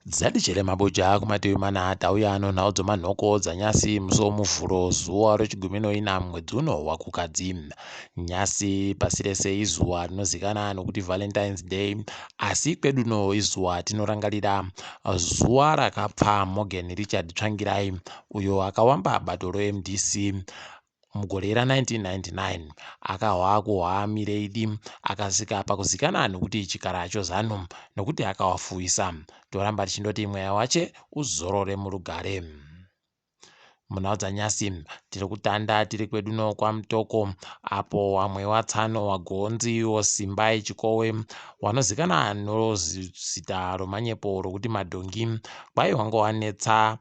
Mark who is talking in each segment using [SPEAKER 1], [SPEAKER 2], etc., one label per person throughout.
[SPEAKER 1] Dzadichere maboja kumatewi mana tauya nhau dzomanhoko dzanyasi muso muvhuro zuva rechiguminoina mwedzi uno wakukadzi. Nyasi pasi rese izuva rinozivikanwa nokuti Valentine's Day, asi kwedu uno izuva tinorangarira zuva rakapfa Morgan Richard Tsvangirai uyo akawamba bato roMDC mugore ra1999 akahwa kuhwa mireidi akasika pakuzikana nokuti chikara chozano nokuti akawafuisa. Toramba tichindoti mweya wache uzorore murugare. Munhau dzanyasi tiri kutanda tiri kwedu no kwamutoko apo wamwe watsano wagonzi wosimbai chikowe wanozikana nozita romanyepo rokuti madhongi kwai wanga wanetsa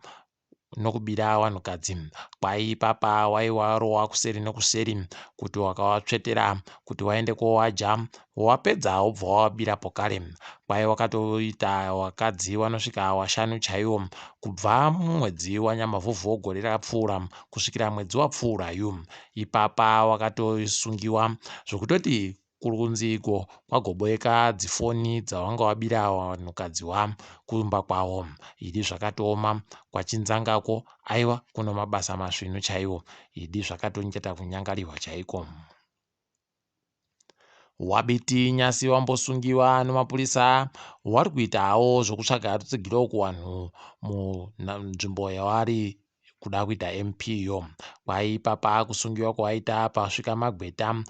[SPEAKER 1] nokubira vanhukadzi kwai papa waiwarowa kuseri nokuseri kuti wakawatsvetera kuti waende kowaja wapedza wobva wabira pokare. Kwai wakatoita wakadzi wanosvika washanu chaiwo kubva mumwedzi wanyamavhuvhu wegore rapfuura kusvikira mwedzi wapfuurayu. Ipapa wakatosungiwa zvokutoti kurunziko kwagoboeka dzifoni dzavanga wabira vanhukadziwa kumba kwavo. Idi zvakatooma kwachinzangako aiwa kuno mabasa masvinu chaiwo. Idi zvakatonyeta kunyangarihwa chaiko. Wabiti nyasi wambosungiwa nomapurisa wari kuitawo zvokutsvaga rutsigiro kuvanhu munzvimbo yavari kuda kuita MP yo. Kwai papa kusungiwa kwaita pasvika magweta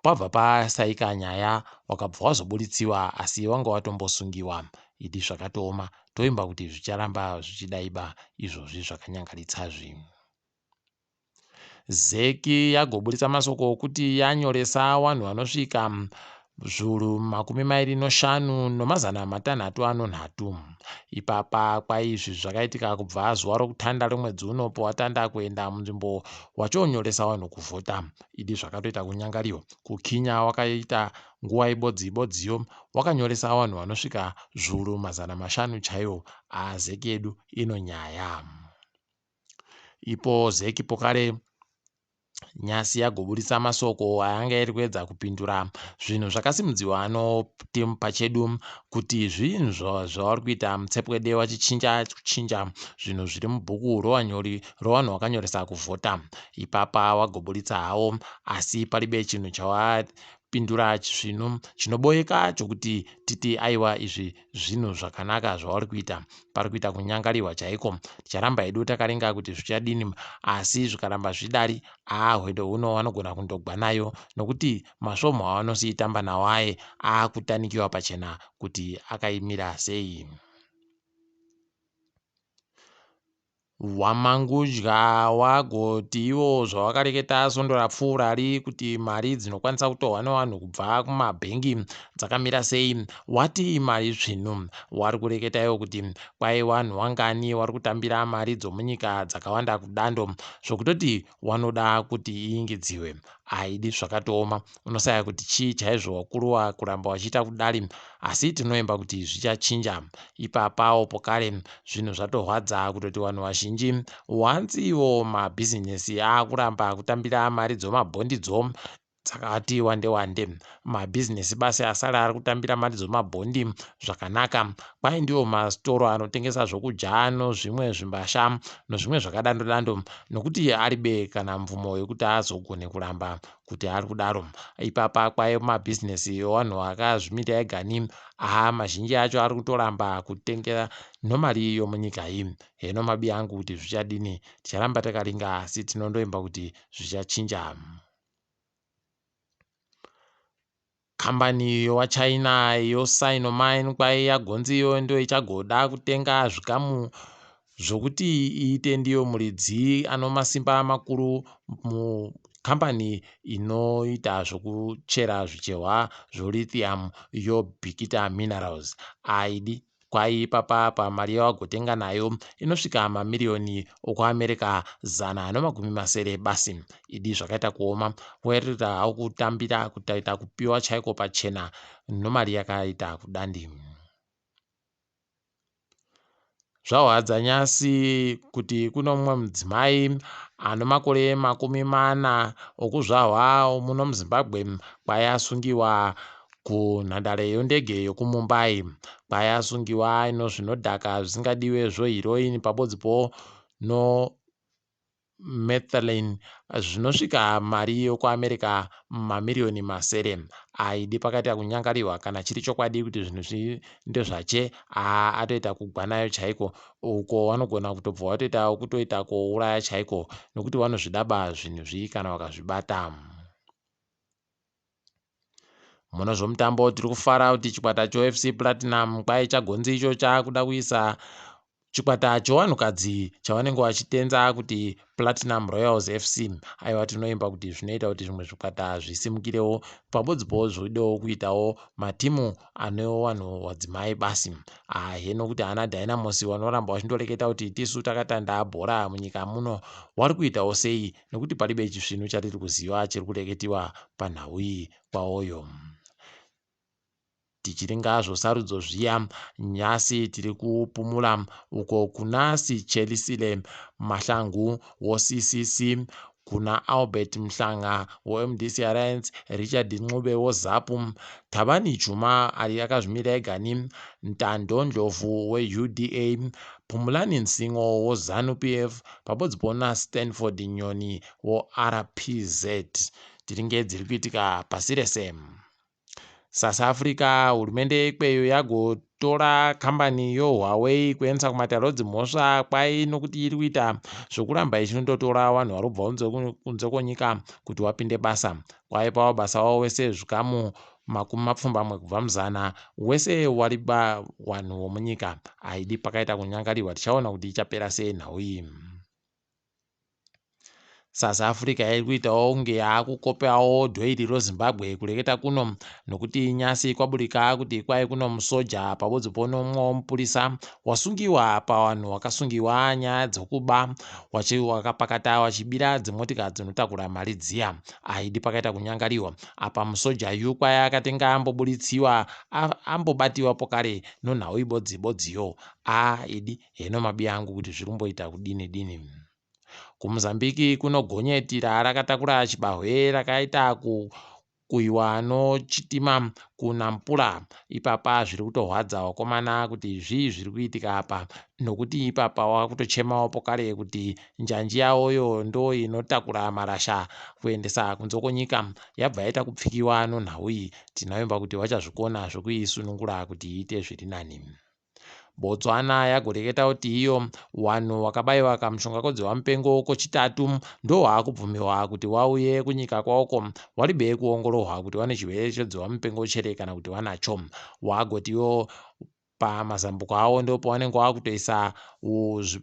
[SPEAKER 1] pabva pasaika nyaya wakabva wazobuditsiwa asi wanga watombosungiwa. Idi zvakatooma toimba kuti zvicharamba zvichidaiba izvozvi zvakanyangaritsazvi. Zeki yagobudisa masoko okuti yanyoresa vanhu vanosvika zviuru 25 nomazana 603. Ipapa kwaizvi zvakaitika kubva zuva rokutanda romwedzi uno powatanda kuenda munzvimbo wachonyoresa vanhu kuvhota. Idi zvakatoita kunyangariwa kukinya wakaita nguva ibodzibodziyo wakanyoresa vanhu vanosvika zviuru 500 chaiwo. Zeki yedu ino nyaya. Ipo zeki pokare nyasi yagobudisa masoko ayanga iri kuedza kupindura zvinhu zvakasimudziwa notimu pachedu kuti zvinhu zvavari kuita mutsepwede wachichinja zvinhu zviri mubhuku rovanhu vakanyoresa kuvhota. Ipapa wagobuditsa hawo asi paribe chinhu chawapindura zvinu chinoboeka chokuti titi aiwa izvi zvinhu zvakanaka zvavari kuita. Pari kuita kunyangarihwa chaiko. Ticharamba hedu takaringa kuti zvichadini asi zvikaramba zvidari hwedo huno vanogona kundogwa nayo nokuti masvomhu avanositamba nawo aye akutanikiwa pachena kuti akaimira sei. Wamangudya wagoti iwo zvawakareketa svondo rapfuura ri kuti mari dzinokwanisa kutorwa nevanhu kubva kumabhengi dzakamira sei. Wati mari tsvinu wari kureketa iwo kuti kwai vanhu wangani wari kutambira mari dzomunyika dzakawanda kudando zvokutoti wanoda kuti iingidziwe. Haidi zvakatooma unosaya kuti chii chaizvo wakuruwa kuramba wachiita kudari asi tinoemba kuti zvichachinja. Ipapawo pokare zvinhu zvatorwadza kutoti vanhu vazhinji wanzi iwo mabhizinesi akuramba kutambira mari dzomabhondidzo dzakati wande wande. Mabhizinesi basi asara ari kutambira mari dzomabhondi zvakanaka. Kwai ndiwo masitoro anotengesa zvokudya nozvimwe zvimbasha nozvimwe zvakadando nokuti aribe kana mvumo yokuti azogone kuramba kuti ari kudaro. Ipapa kwai mabhizinesi evanhu vakazvimira egani mazhinji acho ari kutoramba kutengera nomari yomunyika iyi. Heno mabi angu kuti zvichadini ticharamba takaringa asi tinondoimba kuti zvichachinja. Kambani yowaChina yoSinomine kwai yagonziyo ndo ichagoda kutenga zvikamu zvokuti iite ndiyo muridzi anomasimba makuru mukambani inoita zvokuchera zvichehwa zvolithium yoBikita Minerals. Aidi kwai papa mari yawagotenga nayo inosvika mamiriyoni okuAmerica 170 basi. Idi zvakaita kuoma wairita hawo kutambira kutaita kupiwa chaiko pachena nomari yakaita kudandi. Zvahwadza nyasi kuti kuno mumwe mudzimai ano makore 40 okuzvarwa muno muZimbabwe kwai asungiwa kunhandare yondege yokuMumbai kwayasungiwa zvinodhaka zvisingadiwe zvoheroin pabodzipo methylene zvinosvika mari yokuAmerica mamiliyoni masere. Aidi pakaita kunyangariwa kana chiri chokwadi kuti zvinhu ndezvache atoita kugwanayo chaiko, uko vanogona kutobva vatoita kutoita kouraya chaiko nokuti vanozvidaba zvinhu kana vakazvibata. Muno zvomutambo tiri kufara kuti chikwata choFC Platinum kwai chagonzi icho chakuda kuisa chikwata chewanhukadzi chavanenge vachitenza kuti Platinum Royals FC. Aiwa tinoimba kuti zvinoita kuti zvimwe zvikwata zvisimukirewo pabodzipo zvoidawo kuitawo matimu anewo vanhu vadzimai basi. Heno kuti ana Dynamos vanoramba vachindoreketa kuti tisu takatanda bhora munyika muno vari kuitawo sei, nokuti paribe chisvinu chatiri kuziva chiri kureketiwa panhau iyi kwaoyo. Tichiringa zvosarudzo zviya, nyasi tiri kupumula uko kuna Sichelisile Mahlangu woCCC, kuna Albert Mhlanga woMDC Alliance, Richard Ncube woZAPU, Thabani Juma ari akazvimirira egani, Ntando Ndlovu weUDA, Phumulani Nsingo woZANU PF pabodzipo naStanford Nyoni woRPZ. Tiringe dziri kuitika pasi rese. South Africa, hurumende ikweyo yagotora kambani yoHuawei kuendesa kumataurodzi mhosva kwai nokuti iri kuita zvokuramba ichindotora vanhu varubva kunze kwenyika kuti wapinde basa. Kwai pavo basa wavo wese zvikamu 20 kubva muzana wese wariba vanhu vomunyika. Haidi pakaita kunyangarirwa, tichaona kuti ichapera sei nhau iyi. South Africa iri kuitawo kunge yakukopawo dhoiri roZimbabwe kureketa kuno, nokuti nyasi kwaburika kuti kwai kuno musoja pabodzipo nomumwe womupurisa wasungiwa pavanhu vakasungiwa nyaya dzokuba wakapakata wachibira dzimotika dzinotakura mari dziya. Haidi pakaita kunyangariwa. Apa musoja yu kwai akatenga ambobuditsiwa ambobatiwa pokare nonhau ibodzibodziyo. Idi heno mabiya angu kuti zviri kumboita kudini dini. KuMozambiki kuno gonyeti rakatakura chibahwe rakaita kuiwa nochitima kuNampula. Ipapa zviri kutorwadza wakomana kuti zviri kuitika apa, nokuti ipapa wakutochemawo pokare kuti njanji yawoyo ndo inotakura marasha kuendesa kunze kwenyika yabva yaita kupfikiwa nonhau iyi. Tinoimba kuti vachazvikona zvokuisunungura kuti iite zviri nani. Botswana yagoreketa kuti iyo vanhu vakabayiwa kamushonga kwedzevamupengo kochitatu ndo vakubvumiwa kuti vauye kunyika kwawoko waribe kuongororwa kuti vane chirwere chedzevamupengo chere kana kuti vanacho. Wagotiwo pamazambuko avo ndo pavanenge vakutoisa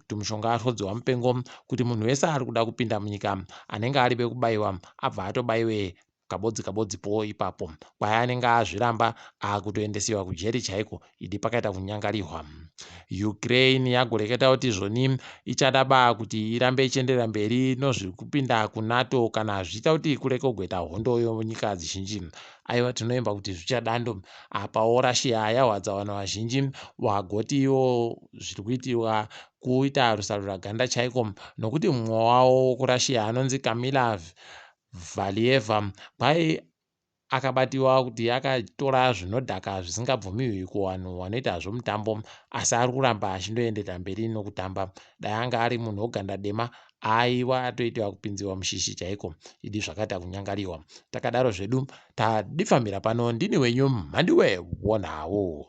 [SPEAKER 1] tumushonga twedzevamupengo kuti munhu wese ari kuda kupinda munyika anenge aribe kubayiwa abva atobayiwe kabodzipo ipapo. Kwai anenge azviramba akutoendesiwa kujeri chaiko. Idi pakaita kunyangarirwa. Ukraine yagoreketa kuti zvoni ichadaba kuti irambe ichienderera mberi nozviri kupinda kuNATO kana zviita kuti kureke kugoita hondo yonyika dzizhinji. Aiwa tinoimba kuti zvichadando. Apawo Russia yahwadza vanhu vazhinji wagotiwo zviri kuitiwa kuita rusarura ganda chaiko, nokuti mumwe wavo kuRussia anonzi Kamila Valieva kwai akabatiwa kuti akatora zvinodhaka zvisingabvumiwi kuvanhu vanoita zvomutambo, asi ari kuramba achindoenderera mberi nokutamba. Dai anga ari munhu woganda dema aiwa atoitiwa kupinziwa mushishi chaiko. Idi zvakaita kunyangariwa. Takadaro zvedu tadifambira pano. Ndini wenyu mhanduwe WeNhau.